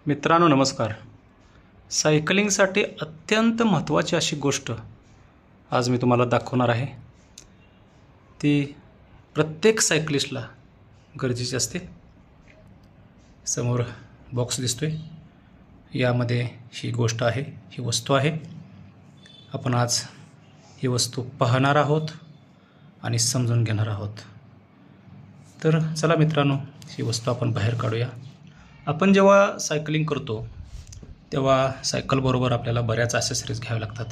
मित्रांनो नमस्कार. सायकलिंगसाठी अत्यंत महत्त्वाची अशी गोष्ट आज मी तुम्हाला दाखवणार आहे. ती प्रत्येक सायकलिस्टला गरजेची असते. समोर बॉक्स दिसतोय, यामध्ये ही गोष्ट आहे, ही वस्तू आहे. आपण आज ही वस्तू पाहणार आहोत आणि समजून घेणार आहोत. तर चला मित्रांनो, ही वस्तू आपण बाहेर काढूया. आपण जेव्हा सायकलिंग करतो तेव्हा सायकलबरोबर आपल्याला बऱ्याच ॲसेसरीज घ्याव्या लागतात.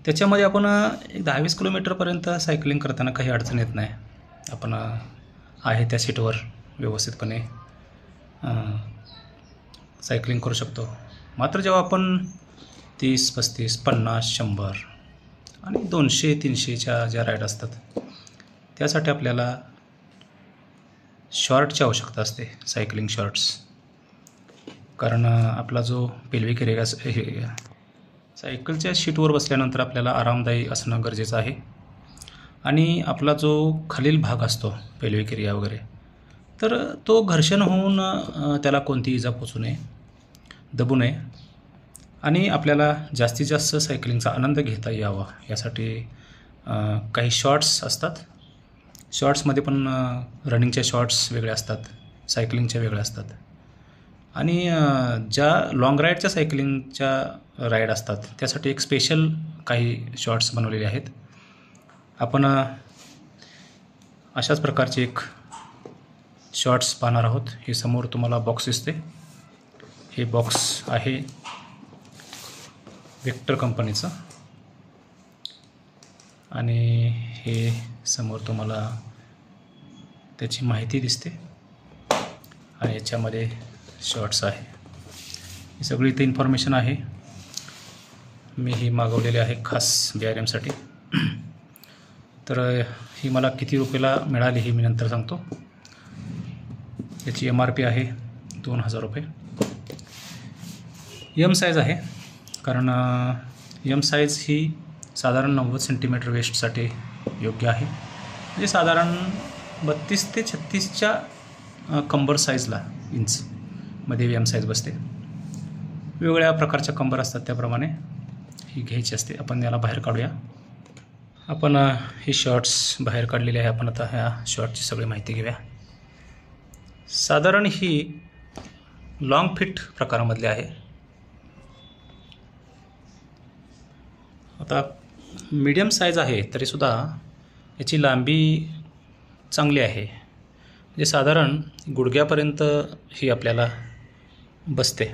त्याच्यामध्ये आपण एक 10-20 किलोमीटरपर्यंत सायकलिंग करताना काही अडचण येत नाही. आपण आहे त्या सीटवर व्यवस्थितपणे सायकलिंग करू शकतो. मात्र जेव्हा आपण 30, 35, 50, 100 आणि 200, 300च्या ज्या राईड असतात त्यासाठी आपल्याला शॉर्टची आवश्यकता असते, सायकलिंग शॉर्ट्स. कारण आपला जो पेल्विक एरिया हे सायकलच्या शीटवर बसल्यानंतर आपल्याला आरामदायी असणं गरजेचं आहे. आणि आपला जो खालील भाग असतो पेल्विक एरिया वगैरे, तर तो घर्षण होऊन त्याला कोणती इजा पोचू नये, दबू नये आणि आपल्याला जास्तीत जास्त सायकलिंगचा आनंद घेता यावा यासाठी काही शॉर्ट्स असतात. शॉर्ट्समध्ये पण रनिंगचे शॉर्ट्स वेगळे असतात, सायकलिंगचे वेगळे असतात. आणि ज्या लाँग राईडच्या सायकलिंगच्या राईड असतात त्यासाठी एक स्पेशल काही शॉर्ट्स बनवलेले आहेत. आपण अशाच प्रकारचे एक शॉर्ट्स पाहणार आहोत. हे समोर तुम्हाला बॉक्स दिसते, हे बॉक्स आहे व्हेक्टर कंपनीचं. आणि हे समोर तुम्हाला त्याची माहिती दिसते आणि याच्यामध्ये शॉर्ट्स आहे. ही सगळी इथे इन्फॉर्मेशन आहे. मी ही मागवलेली आहे खास BRMसाठी. तर ही मला किती रुपयाला मिळाली हे मी नंतर सांगतो. याची MRP आहे 2000 रुपये. M साईज आहे, कारण M साईज ही साधारण 90 सेंटीमीटर वेस्टसाठी योग्य आहे. म्हणजे साधारण 32 ते 36च्या कंबर साईजला इंचमध्ये M साईज बसते. वेगवेगळ्या प्रकारच्या कंबर असतात, त्याप्रमाणे ही घ्यायची असते. आपण याला बाहेर काढूया. आपण ही शॉर्ट्स बाहेर काढलेली आहे. आपण आता ह्या शॉर्टची सगळी माहिती घेऊया. साधारण ही लॉंग फिट प्रकारामधली आहे. आता मीडियम साईज आहे तरीसुद्धा याची लांबी चांगली आहे. म्हणजे साधारण गुडघ्यापर्यंत ही आपल्याला बसते.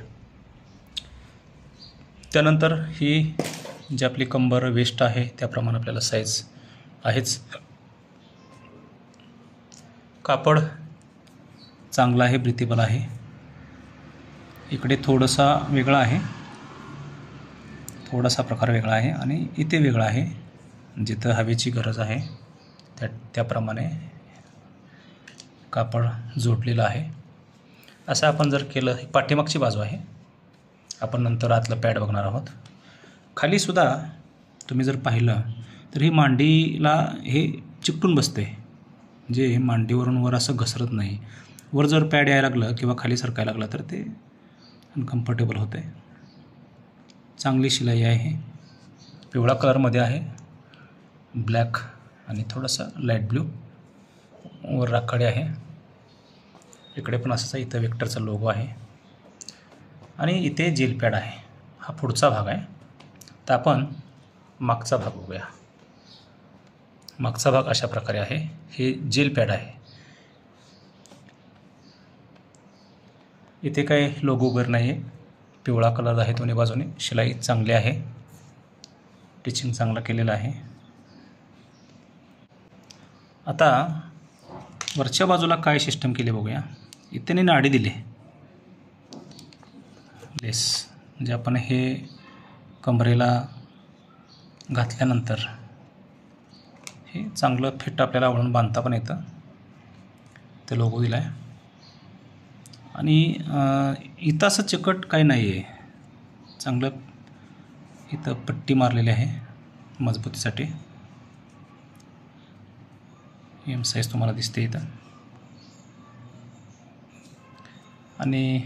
त्यानंतर ही जी आपली कंबर वेस्ट आहे त्याप्रमाणे आपल्याला साईज आहेच. कापड चांगलं आहे, ब्रिथेबल आहे. इकडे थोडासा वेगळा आहे, थोडासा प्रकार वेगळा आहे आणि इथे वेगळा आहे. जिथं हवेची गरज आहे त्याप्रमाणे कापड जोडलेलं आहे. असं आपण जर केलं, ही पाठीमागची बाजू आहे. आपण नंतर आतलं पॅड बघणार आहोत. खालीसुद्धा तुम्ही जर पाहिलं तर ही मांडीला हे चिकटून बसते, म्हणजे हे मांडीवरून वर असं घसरत नाही. वर जर पॅड यायला लागलं किंवा खाली सरकायला लागलं तर ते अनकम्फर्टेबल होते. चांगली शिलाई आहे. पिवळा कलरमध्ये आहे, ब्लॅक आणि थोडासा लाईट ब्ल्यू. वर राखाडी आहे. इकडे पण असंच आहे. इथं व्हेक्टरचा लोगो आहे आणि इथे जेल पॅड आहे. हा पुढचा भाग आहे. तर आपण मागचा भाग बघूया. मागचा भाग अशा प्रकारे आहे. हे जेल पॅड आहे. इथे काय लोगो वगैरे नाही आहे. पिवळा कलर आहे दोन्ही बाजूने. शिलाई चांगली आहे, टिचिंग चांगलं केलेलं आहे. आता वरच्या बाजूला काय सिस्टम केली बघूया. इथे नाडी दिली लेस, म्हणजे आपण हे कमरेला घातल्यानंतर हे चांगलं फिट आपल्याला आवडून बांधता पण येतं. ते लोगो दिला आहे. आणि इथं असं चिकट काही नाही आहे, चांगलं इथं पट्टी मारलेली आहे मजबूतीसाठी. M साईज तुम्हाला दिसते इथं. आणि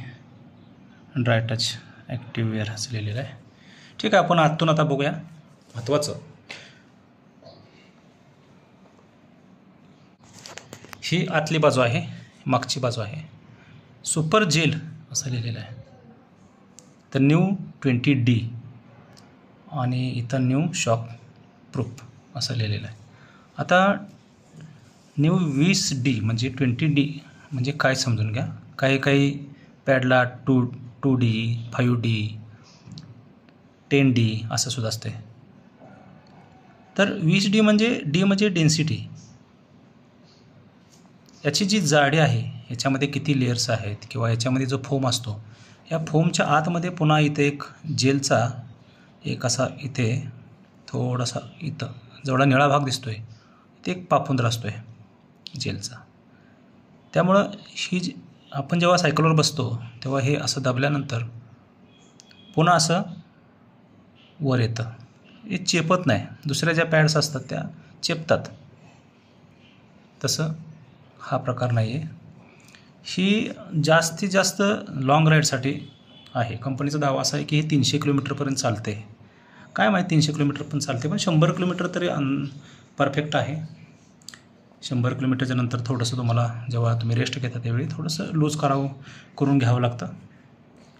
ड्राय टच ॲक्टिव्ह वेअर असं लिहिलेलं आहे. ठीक आहे, आपण आतून आता बघूया. महत्त्वाचं ही आतली बाजू आहे, मागची बाजू आहे. सुपर जेल असं लिहिलेलं आहे. तर न्यू 20D आणि इथं न्यू शॉक प्रूफ असं लिहिलेलं आहे. आता न्यू 20D म्हणजे 20D म्हणजे काय समजून घ्या. काही पॅडला 2D 5D 10D असं सुद्धा असते. तर 20D म्हणजे D म्हणजे डेन्सिटी. याची जी जाडी आहे, याच्यामध्ये किती लेयर्स आहेत किंवा याच्यामध्ये जो फोम असतो, या फोमच्या आतमध्ये पुन्हा इथे एक जेलचा एक असा इथे थोडासा इथं जेवढा निळा भाग दिसतो आहे ते एक पापुंद्रा असतो आहे जेलचा. त्यामुळं ही आपण जेव्हा सायकलवर बसतो तेव्हा हे असं दाबल्यानंतर पुन्हा असं वर येतं. हे चेपत नाही. दुसऱ्या ज्या पॅड्स असतात त्या चेपतात, तसं हा प्रकार नाही आहे. ही जास्तीत जास्त लाँग राईडसाठी आहे. कंपनीचा दावा असा आहे की हे 300 किलोमीटरपर्यंत चालते. काय माहीत 300 किलोमीटर पण चालते, पण 100 किलोमीटर तरी परफेक्ट आहे. 100 किलोमीटरच्या नंतर थोडंसं तुम्हाला जेव्हा तुम्ही रेस्ट घेता त्यावेळी थोडंसं लूज करून घ्यावं लागतं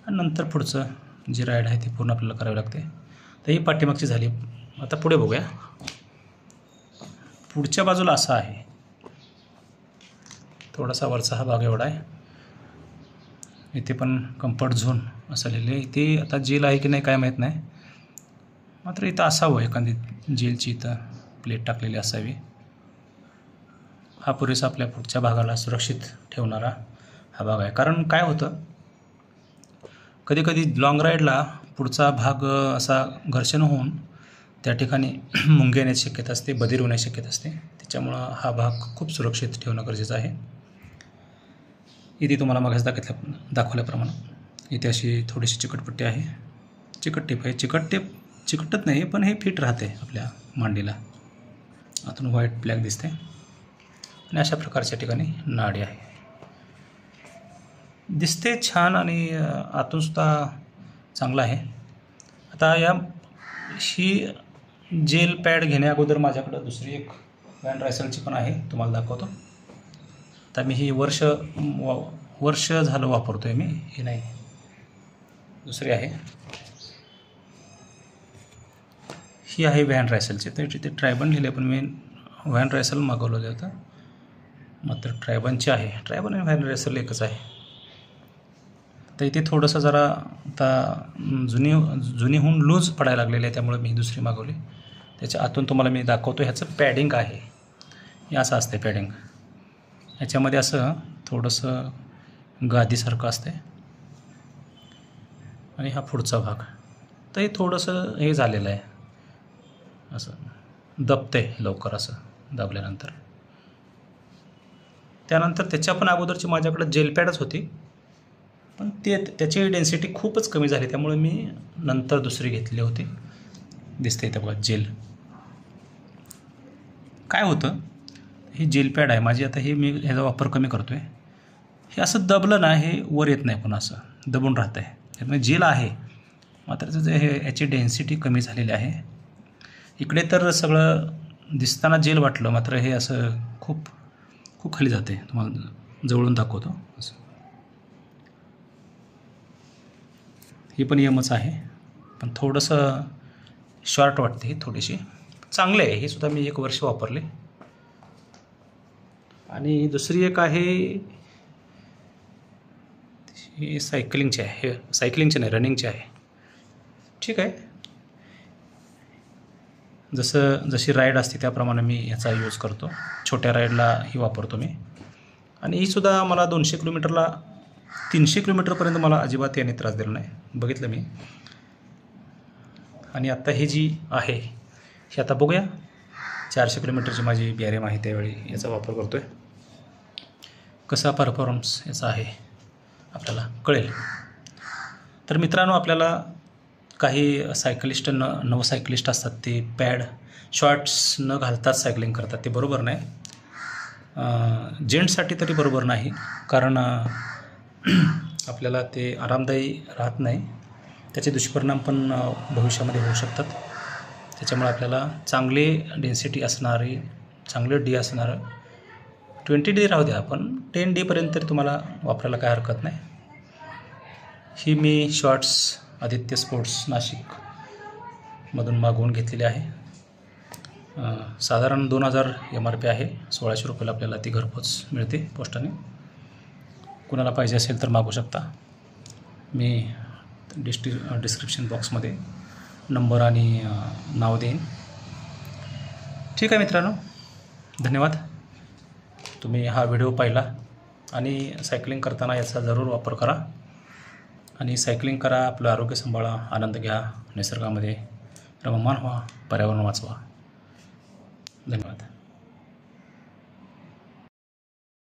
आणि नंतर पुढचं जी राईड आहे ती पूर्ण आपल्याला करावी लागते. तर ही पाठीमागची झाली. आता पुढे बघूया. पुढच्या बाजूला असा आहे, थोडासा वरचा हा भाग एवढा आहे. इथे पण कम्फर्ट झोन असं लिहिलं आहे. इथे आता जेल आहे की नाही काय माहीत नाही, मात्र इथं असावं एखादी जेलची इथं प्लेट टाकलेली असावी. हा पुरेसा आपल्या पुढच्या भागाला सुरक्षित ठेवणारा हा भाग आहे. कारण काय होतं, कधीकधी लाँग राईडला पुढचा भाग असा घर्षण होऊन त्या ठिकाणी मुंगे येण्याची शक्यता असते, बधीर होण्याची शक्यता असते. त्याच्यामुळं हा भाग खूप सुरक्षित ठेवणं गरजेचं आहे. इथे तुम्हाला मागास दाखवल्याप्रमाणे इथे अशी थोडीशी चिकटपट्टी आहे, चिकट टेप आहे. चिकटत नाही पण हे फिट राहते आपल्या मांडीला. आतून व्हाईट ब्लॅक दिसते आणि अशा प्रकारच्या ठिकाणी नाडी आहे. दिसते छान आणि आतूनसुद्धा चांगलं आहे. आता ही जेल पॅड घेण्या अगोदर माझ्याकडं दुसरी एक व्हॅन रायसलची पण आहे, तुम्हाला दाखवतो. आता मी ही वर्ष झालं वापरतो आहे मी. ही नाही, दुसरी आहे. ही आहे व्हॅन रायसलची. तर तिथे ट्रायबन लिहिले, पण मी व्हॅन रायसल मागवलं होतं, मात्र ट्रायबनची आहे. ट्रायबन आणि व्हॅन रायसल एकच आहे. तर इथे थोडंसं जरा आता जुनीहून लूज पडायला लागलेलं आहे, त्यामुळे मी दुसरी मागवली. त्याच्या आतून तुम्हाला मी दाखवतो. ह्याचं पॅडिंग आहे, हे असं असते पॅडिंग. ह्याच्यामध्ये असं थोडंसं गादीसारखं असते आणि हा पुढचा भाग. तर हे थोडंसं हे झालेलं आहे, असं दबते लवकर असं दाबल्यानंतर. त्यानंतर त्याच्या पण अगोदरची माझ्याकडे जेल पॅडच होती, पण त्याची डेन्सिटी खूपच कमी झाली, त्यामुळे मी नंतर दुसरी घेतली होती. दिसते इथं बघा जेल. काय होतं, ही जेल पॅड आहे माझी. आता हे मी ह्याचा वापर कमी करतो आहे. हे असं दबलं ना, हे वर येत नाही, पण असं दबून राहतं आहे. त्यामुळे जेल आहे, मात्र याची डेन्सिटी कमी झालेली आहे. इकडे तर सगळं दिसताना जेल वाटलं, मात्र हे असं खूप खूप खाली जाते. तुम्हाला जवळून दाखवतो. असं ही पण यमच आहे, पण थोडंसं शॉर्ट वाटते ही थोडीशी. चांगले आहे, हे सुद्धा मी 1 वर्ष वापरले. आणि दुसरी एक आहे, ही सायकलिंगची आहे. हे सायकलिंगची नाही, रनिंगची आहे. ठीक आहे, जशी राईड असते त्याप्रमाणे मी याचा यूज करतो. छोट्या राईडला ही वापरतो मी. आणि ही सुद्धा मला 200 किलोमीटरला 300 किलोमीटरपर्यंत मला अजिबात याने त्रास दिला नाही, बघितलं मी. आणि आत्ता ही जी आहे ही आता बघूया. 400 किलोमीटरची माझी BRM आहे, त्यावेळी याचा वापर करतो आहे. कसा परफॉर्मन्स याचा आहे आपल्याला कळेल. तर मित्रांनो, आपल्याला काही सायकलिस्ट नवसायकलिस्ट असतात, ते पॅड शॉर्ट्स न घालताच सायकलिंग करतात. ते बरोबर नाही. जेंट्ससाठी तरी बरोबर नाही, कारण आपल्याला ते आरामदायी राहत नाही. त्याचे दुष्परिणाम पण भविष्यामध्ये होऊ शकतात. त्याच्यामुळे आपल्याला चांगले डेन्सिटी असणारी, चांगले डी असणारं 20D राहू द्या, पण 10D तरी तुम्हाला वापरायला काय हरकत नाही. ही मी शॉर्ट्स आदित्य स्पोर्ट्स नाशिकमधून मागवून घेतलेली आहे. साधारण 2000 MRP आहे. 1600 रुपयाला आपल्याला ती घरपोच मिळते पोस्टाने. कुणाला पाहिजे असेल तर मागवू शकता. मी डिस्क्रिप्शन बॉक्समध्ये नंबर आणि नाव देईन. ठीक आहे मित्रांनो, धन्यवाद. तुम्ही हा व्हिडिओ पाहिला आणि सायकलिंग करताना याचा जरूर वापर करा आणि सायकलिंग करा, आपलं आरोग्य सांभाळा, आनंद घ्या, निसर्गामध्ये रममाण व्हा, पर्यावरण वाचवा. धन्यवाद.